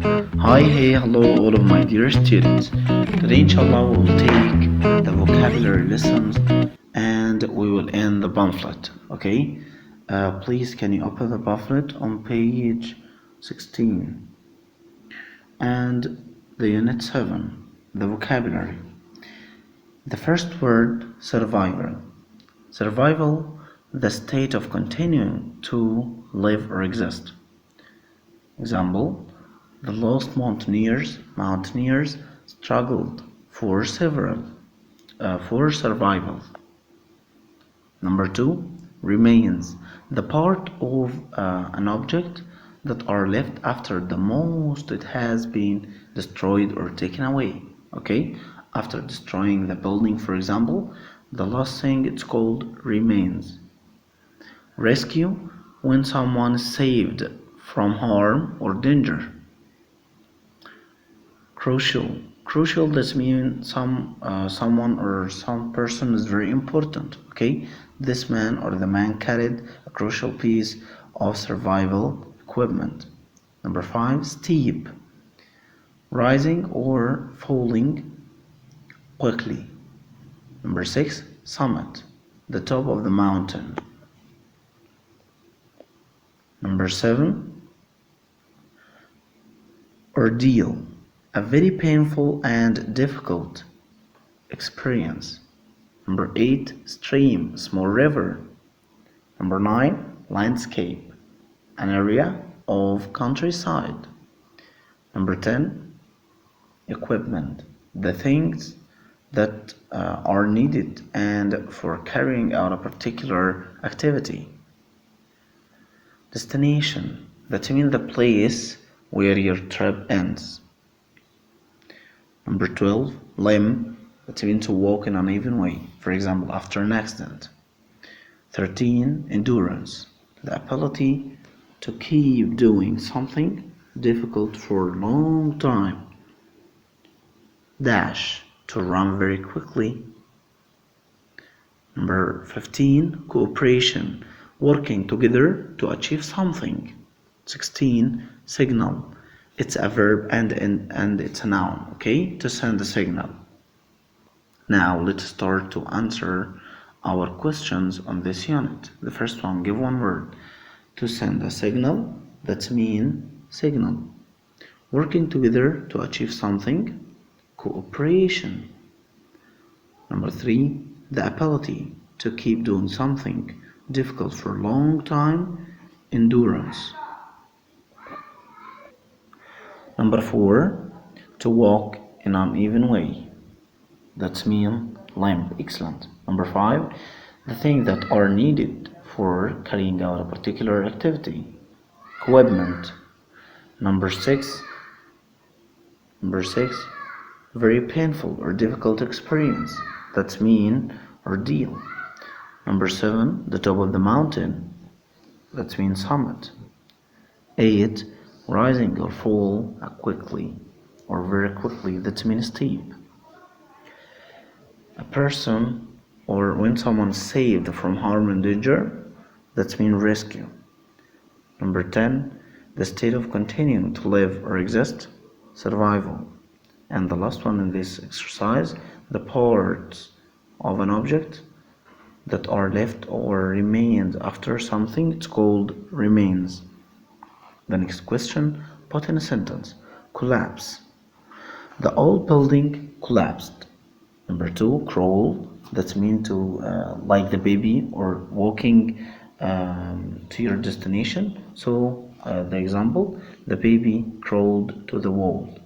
Hi, hey, hello, all of my dear students. Today, inshallah, we will take the vocabulary lessons and we will end the pamphlet. Okay, please, can you open the pamphlet on page 16 and the unit 7, the vocabulary. The first word, survival. Survival, the state of continuing to live or exist. Example, the lost mountaineers struggled for survival. Number 2, remains, the part of an object that are left after the most it has been destroyed or taken away. Okay, after destroying the building, for example, the last thing it's called remains. Rescue, when someone is saved from harm or danger. Crucial, this means someone or some person is very important. Okay, this man or the man carried a crucial piece of survival equipment. Number 5, steep, rising or falling quickly. Number 6, summit, the top of the mountain. Number 7, ordeal, a very painful and difficult experience. Number 8, stream, small river. Number 9, landscape, an area of countryside. Number 10, equipment, the things that are needed and for carrying out a particular activity. Destination, that means the place where your trip ends. Number 12, limb, that means to walk in an uneven way, for example, after an accident. 13, endurance, the ability to keep doing something difficult for a long time. Dash, to run very quickly. Number 15, cooperation, working together to achieve something. 16, signal, it's a verb and it's a noun, okay, to send a signal. Now let's start to answer our questions on this unit. The first one, give one word. To send a signal, that means signal. Working together to achieve something, cooperation. Number 3, the ability to keep doing something difficult for a long time, endurance. Number 4, to walk in an uneven way, that means limp, excellent. Number 5, the things that are needed for carrying out a particular activity, equipment. Number 6, very painful or difficult experience, that means ordeal. Number 7, the top of the mountain, that means summit. 8, rising or fall quickly or very quickly, that means steep. A person or when someone saved from harm and danger, that means rescue. Number 10, the state of continuing to live or exist, survival. And the last one in this exercise, the parts of an object that are left or remained after something, it's called remains. The next question, put in a sentence. Collapse, the old building collapsed. Number 2, crawl, that means to like the baby or walking to your destination. So the example, the baby crawled to the wall.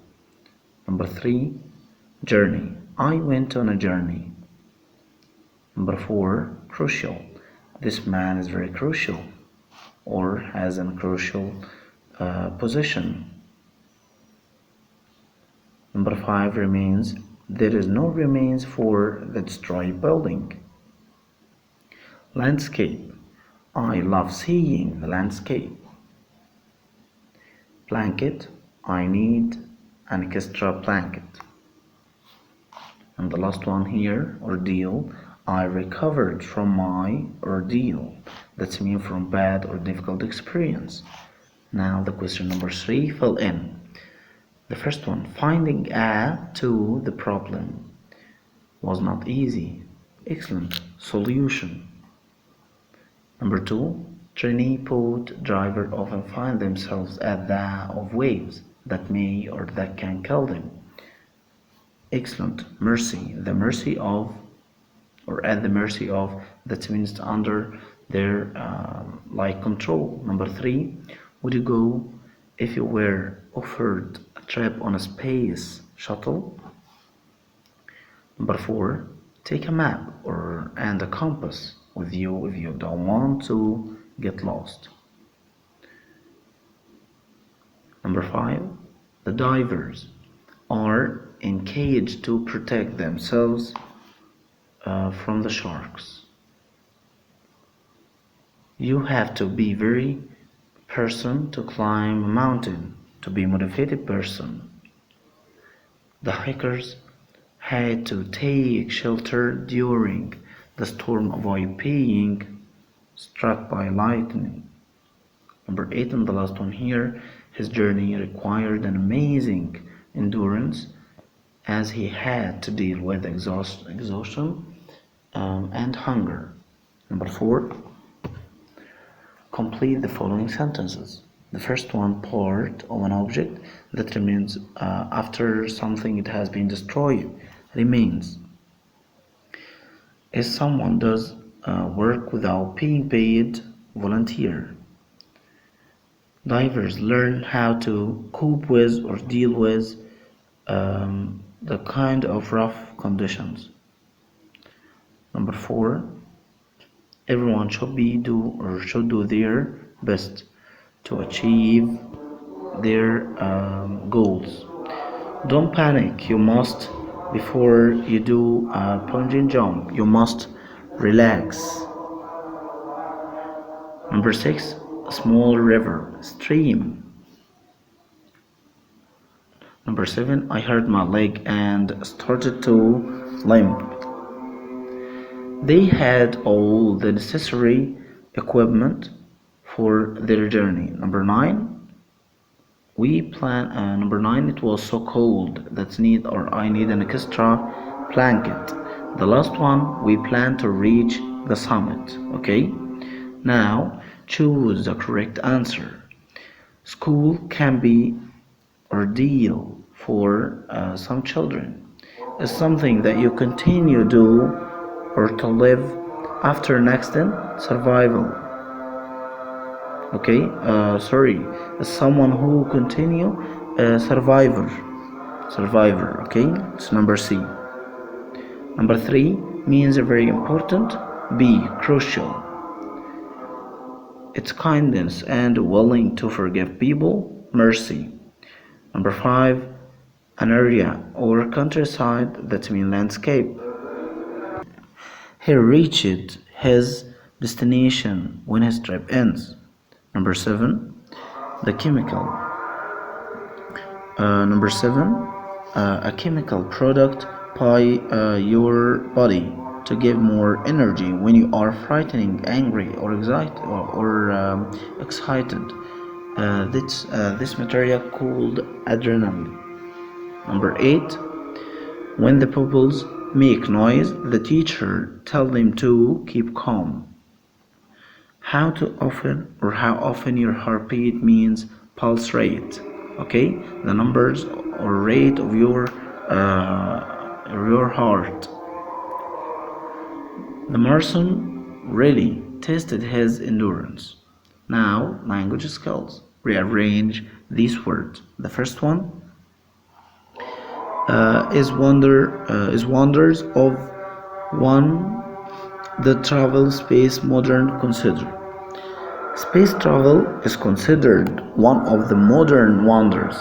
Number 3, journey, I went on a journey. Number 4, crucial, this man is very crucial or has a crucial position. Number 5, remains, there is no remains for the destroyed building. Landscape, I love seeing the landscape. Blanket, I need an extra blanket. And the last one here, ordeal, I recovered from my ordeal, that means from bad or difficult experience. Now the question number 3, fill in. The first one, finding a to the problem was not easy. Excellent solution. Number two, trainee boat driver often find themselves at the of waves that may or that can kill them. Excellent. Mercy, the mercy of, or at the mercy of, that means under their control. Number three, would you go if you were offered a trip on a space shuttle? Number four, take a map and a compass with you if you don't want to get lost. Number five, the divers are engaged to protect themselves from the sharks. You have to be very person to climb a mountain, to be motivated person. The hikers had to take shelter during the storm, avoid being struck by lightning. Number 8, and the last one here, his journey required an amazing endurance as he had to deal with exhaustion and hunger. Number 4, complete the following sentences. The first one, part of an object that remains after something it has been destroyed, remains. If someone does work without being paid, volunteer. Divers learn how to cope with or deal with the kind of rough conditions. Number 4, everyone should do their best to achieve their goals. Don't panic. You must, before you do a plunging jump, you must relax. Number 6, a small river, stream. Number 7, I hurt my leg and started to limp. They had all the necessary equipment for their journey. Number 9, it was so cold that I need an extra blanket. The last one, we plan to reach the summit. Okay, now choose the correct answer. School can be ordeal for some children. It's something that you continue do or to live after an accident. Survival. Okay, someone who continue survivor. Okay, it's number C. Number 3 means very important. B, crucial. It's kindness and willing to forgive people. Mercy. Number 5, an area or countryside, that means landscape. He reached his destination when his trip ends. Number 7, the chemical. Number 7, a chemical product by your body to give more energy when you are frightened, angry, or excited. This material called adrenaline. Number 8, when the pupils make noise, the teacher tells them to keep calm. How often your heartbeat means pulse rate. Okay, the numbers or rate of your heart. The marathon really tested his endurance. Now, language skills. Rearrange these words. The first one is wonders of one the travel space modern consider. Space travel is considered one of the modern wonders.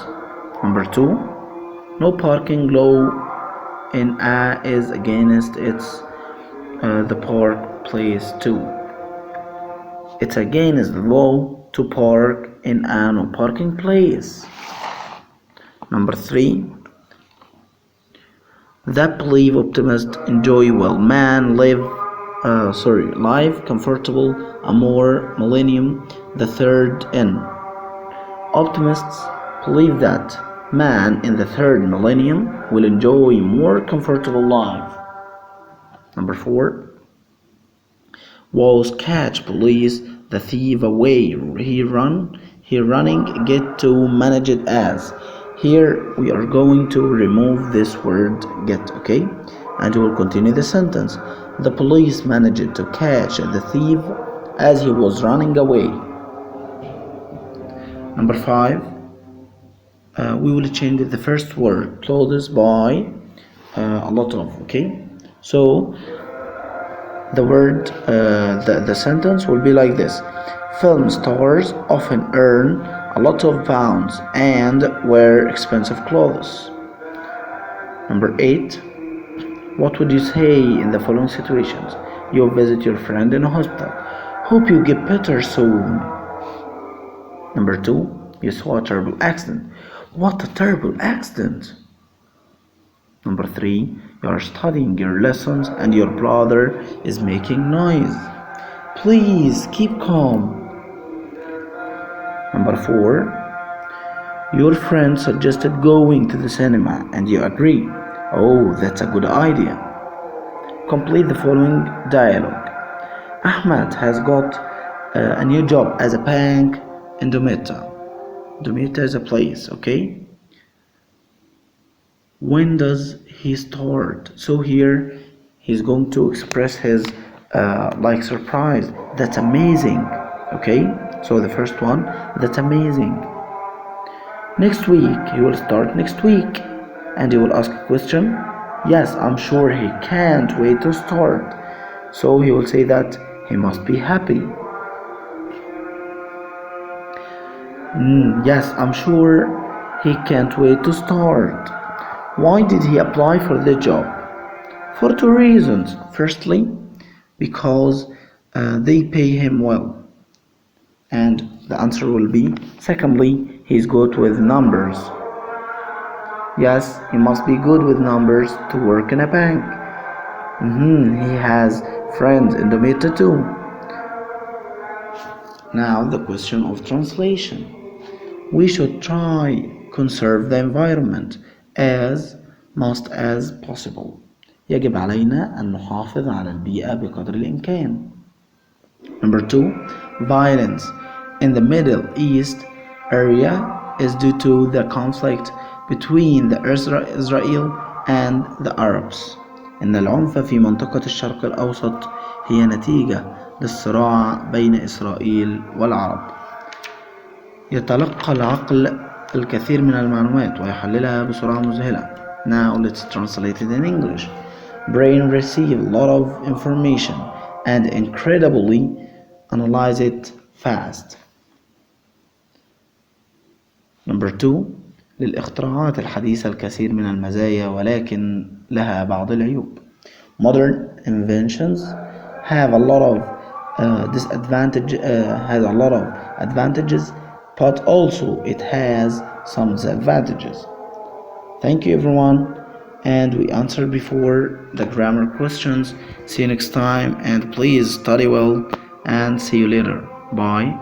Number 2, no parking law in A is against its the park place too. It's against the law to park in a no parking place. Number 3, that believe optimists enjoy well man live comfortable a more millennium the third in. Optimists believe that man in the third millennium will enjoy more comfortable life. Number 4. Was catch police the thief away. He running get to manage it as. Here we are going to remove this word get, okay? And we will continue the sentence. The police managed to catch the thief as he was running away. Number 5. We will change the first word clothes by a lot of, okay? So the word the sentence will be like this. Film stars often earn a lot of pounds and wear expensive clothes. Number 8. What would you say in the following situations? You visit your friend in a hospital. Hope you get better soon. Number 2. You saw a terrible accident. What a terrible accident. Number 3. You are studying your lessons and your brother is making noise. Please keep calm. Number 4. Your friend suggested going to the cinema and you agree. Oh, that's a good idea. Complete the following dialogue. Ahmed has got a new job as a bank in Dometa. Dometa is a place, okay? When does he start? So here he's going to express his surprise. That's amazing, okay? So the first one, that's amazing. Next week, he will start next week. And he will ask a question. Yes, I'm sure he can't wait to start. So he will say that he must be happy. Yes, I'm sure he can't wait to start. Why did he apply for the job? For 2 reasons. Firstly, because they pay him well. And the answer will be, secondly, he's good with numbers. Yes, he must be good with numbers to work in a bank. He has friends in the meta too. Now the question of translation. We should try conserve the environment as much as possible. يجب علينا أن نحافظ على البيئة بقدر الإمكان. Number 2. Violence in the Middle East area is due to the conflict between the Israel and the Arabs. إن العنف في منطقة الشرق الأوسط هي نتيجة للصراع بين إسرائيل والعرب. يتلقى العقل الكثير من المعلومات ويحللها بسرعة مذهلة. Now let's translate it in English. Brain receive a lot of information and incredibly analyze it fast. Number 2. للاختراعات الحديثة الكثير من المزايا ولكن لها بعض العيوب. Modern inventions have a lot of advantages, but also it has some disadvantages. Thank you everyone, and we answered before the grammar questions. See you next time, and please study well, and see you later. Bye.